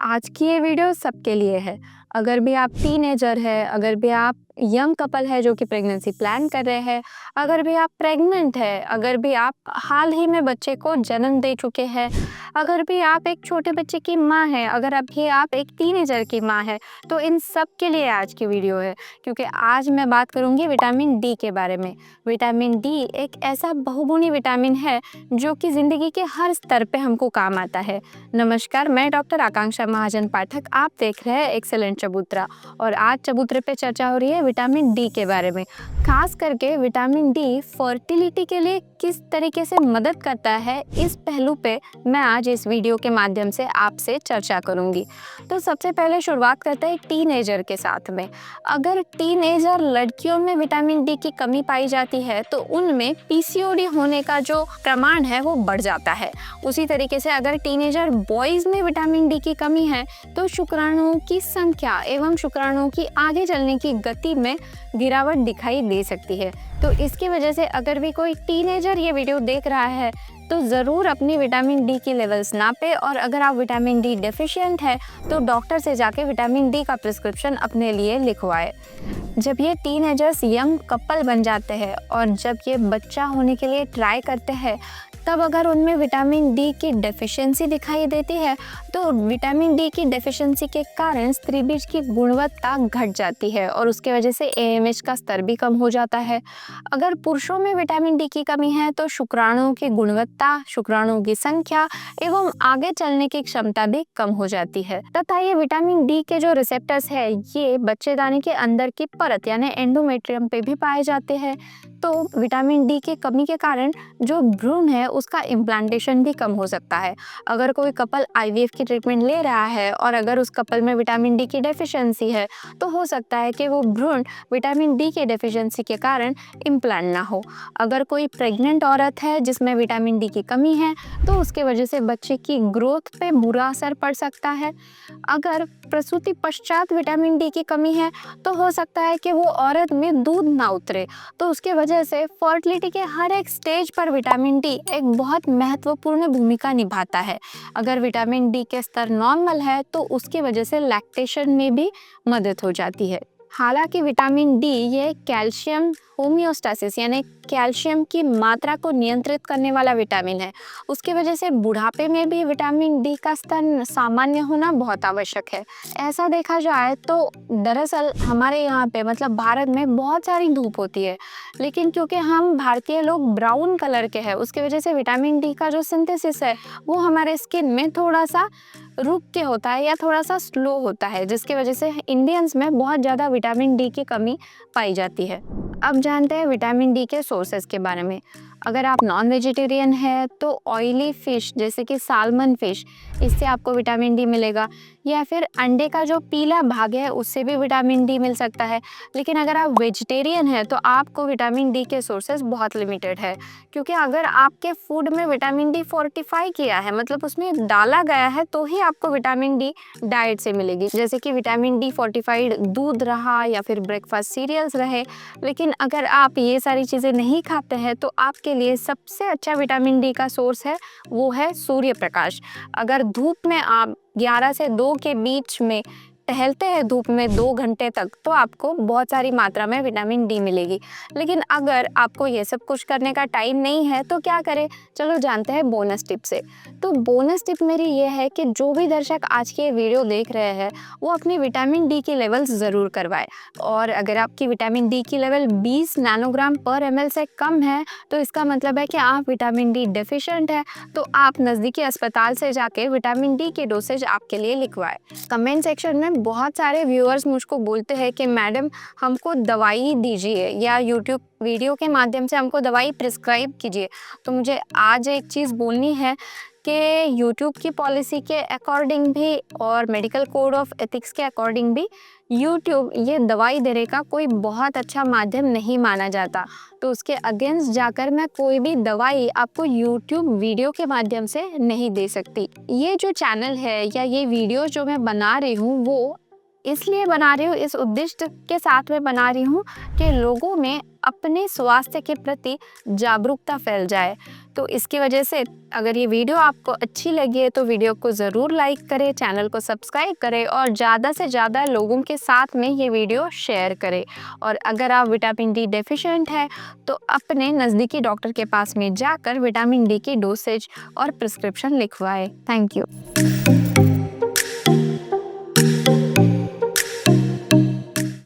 आज की ये वीडियो सबके लिए है। अगर भी आप टीनेजर है, अगर भी आप यंग कपल है जो कि प्रेगनेंसी प्लान कर रहे हैं, अगर भी आप प्रेग्नेंट है, अगर भी आप हाल ही में बच्चे को जन्म दे चुके हैं, अगर भी आप एक छोटे बच्चे की माँ हैं, अगर अभी आप एक टीनेजर की माँ है, तो इन सब के लिए आज की वीडियो है। क्योंकि आज मैं बात करूंगी विटामिन डी के बारे में। विटामिन डी एक ऐसा बहुगुणी विटामिन है जो कि ज़िंदगी के हर स्तर पे हमको काम आता है। नमस्कार, मैं डॉक्टर आकांक्षा महाजन पाठक, आप देख रहे हैं एक्सेलेंट चबूतरा। और आज चबूतरे पे चर्चा हो रही है विटामिन डी के बारे में। खास करके विटामिन डी फर्टिलिटी के लिए किस तरीके से मदद करता है, इस पहलू पे मैं आज इस वीडियो के माध्यम से आपसे चर्चा करूंगी। तो सबसे पहले शुरुआत करते हैं टीनेजर के साथ में। अगर टीनेजर लड़कियों में विटामिन डी की कमी पाई जाती है तो उनमें पीसीओडी होने का जो प्रमाण है वो बढ़ जाता है। उसी तरीके से अगर टीनेजर बॉयज में विटामिन डी की कमी है तो शुक्राणुओं की संख्या एवं शुक्राणुओं की आगे चलने की गति में गिरावट दिखाई दे सकती है। तो इसकी वजह से अगर भी कोई टीनेजर ये वीडियो देख रहा है तो ज़रूर अपनी विटामिन डी की लेवल्स नापे, और अगर आप विटामिन डी डेफिशिएंट है तो डॉक्टर से जाके विटामिन डी का प्रिस्क्रिप्शन अपने लिए लिखवाए। जब ये टीनेजर्स यंग कपल बन जाते हैं और जब ये बच्चा होने के लिए ट्राई करते हैं, तब अगर उनमें विटामिन डी की डेफिशिएंसी दिखाई देती है तो विटामिन डी की डेफिशिएंसी के कारण स्त्री बीज की गुणवत्ता घट जाती है और उसके वजह से एएमएच का स्तर भी कम हो जाता है। अगर पुरुषों में विटामिन डी की कमी है तो शुक्राणुओं की गुणवत्ता, शुक्राणुओं की संख्या एवं आगे चलने की क्षमता भी कम हो जाती है। तथा ये विटामिन डी के जो रिसेप्टर्स है ये बच्चेदानी के अंदर की परत यानी एंडोमेट्रियम पे भी पाए जाते हैं। तो विटामिन डी की कमी के कारण जो भ्रूण है उसका इम्प्लांटेशन भी कम हो सकता है। अगर कोई कपल आईवीएफ की ट्रीटमेंट ले रहा है और अगर उस कपल में विटामिन डी की डेफिशिएंसी है तो हो सकता है कि वो भ्रूण विटामिन डी की डेफिशिएंसी के कारण इम्प्लांट ना हो। अगर कोई प्रेग्नेंट औरत है जिसमें विटामिन डी की कमी है तो उसके वजह से बच्चे की ग्रोथ पे बुरा असर पड़ सकता है। अगर प्रसूति पश्चात विटामिन डी की कमी है तो हो सकता है कि वो औरत में दूध ना उतरे। तो उसके वजह से फर्टिलिटी के हर एक स्टेज पर विटामिन डी एक बहुत महत्वपूर्ण भूमिका निभाता है। अगर विटामिन डी के स्तर नॉर्मल है तो उसकी वजह से लैक्टेशन में भी मदद हो जाती है। हालांकि विटामिन डी ये कैल्शियम होमियोस्टेसिस यानी कैल्शियम की मात्रा को नियंत्रित करने वाला विटामिन है। उसकी वजह से बुढ़ापे में भी विटामिन डी का स्तर सामान्य होना बहुत आवश्यक है। ऐसा देखा जाए तो दरअसल हमारे यहाँ पे मतलब भारत में बहुत सारी धूप होती है, लेकिन क्योंकि हम भारतीय लोग ब्राउन कलर के हैं उसकी वजह से विटामिन डी का जो सिंथेसिस है वो हमारे स्किन में थोड़ा सा रुक के होता है या थोड़ा सा स्लो होता है, जिसकी वजह से इंडियंस में बहुत ज़्यादा विटामिन डी की कमी पाई जाती है। अब जानते हैं विटामिन डी के सोर्सेज के बारे में। अगर आप नॉन वेजिटेरियन है तो ऑयली फिश जैसे कि साल्मन फिश, इससे आपको विटामिन डी मिलेगा, या फिर अंडे का जो पीला भाग है उससे भी विटामिन डी मिल सकता है। लेकिन अगर आप वेजिटेरियन है तो आपको विटामिन डी के सोर्सेज बहुत लिमिटेड है, क्योंकि अगर आपके फूड में विटामिन डी फोर्टिफाई किया है मतलब उसमें डाला गया है तो ही आपको विटामिन डी डाइट से मिलेगी, जैसे कि विटामिन डी फोर्टिफाइड दूध रहा या फिर ब्रेकफास्ट सीरियल्स रहे। लेकिन अगर आप ये सारी चीज़ें नहीं खाते हैं तो आपके लिए सबसे अच्छा विटामिन डी का सोर्स है वो है सूर्य प्रकाश। अगर धूप में आप 11 से 2 के बीच में टहलते हैं धूप में 2 घंटे तक तो आपको बहुत सारी मात्रा में विटामिन डी मिलेगी। लेकिन अगर आपको ये सब कुछ करने का टाइम नहीं है तो क्या करें, चलो जानते हैं बोनस टिप से। तो बोनस टिप मेरी ये है कि जो भी दर्शक आज की ये वीडियो देख रहे हैं वो अपनी विटामिन डी की लेवल्स ज़रूर करवाएं। और अगर आपकी विटामिन डी की लेवल 20 नैनोग्राम पर ml से कम है तो इसका मतलब है कि आप विटामिन डी डेफिशिएंट है, तो आप नज़दीकी अस्पताल से जाके विटामिन डी की डोसेज आपके लिए लिखवाएं। कमेंट सेक्शन में बहुत सारे व्यूअर्स मुझको बोलते हैं कि मैडम हमको दवाई दीजिए या यूट्यूब वीडियो के माध्यम से हमको दवाई प्रिस्क्राइब कीजिए। तो मुझे आज एक चीज़ बोलनी है कि यूट्यूब की पॉलिसी के अकॉर्डिंग भी और मेडिकल कोड ऑफ एथिक्स के अकॉर्डिंग भी यूट्यूब ये दवाई देने का कोई बहुत अच्छा माध्यम नहीं माना जाता। तो उसके अगेंस्ट जाकर मैं कोई भी दवाई आपको यूट्यूब वीडियो के माध्यम से नहीं दे सकती। ये जो चैनल है या ये वीडियो जो मैं बना रही हूँ वो इसलिए बना रही हूँ, इस उद्देश्य के साथ में बना रही हूँ कि लोगों में अपने स्वास्थ्य के प्रति जागरूकता फैल जाए। तो इसकी वजह से अगर ये वीडियो आपको अच्छी लगी है तो वीडियो को ज़रूर लाइक करें, चैनल को सब्सक्राइब करें और ज़्यादा से ज़्यादा लोगों के साथ में ये वीडियो शेयर करें। और अगर आप विटामिन डी डेफिशिएंट है तो अपने नज़दीकी डॉक्टर के पास में जाकर विटामिन डी की डोसेज और प्रिस्क्रिप्शन लिखवाएं। Thank you.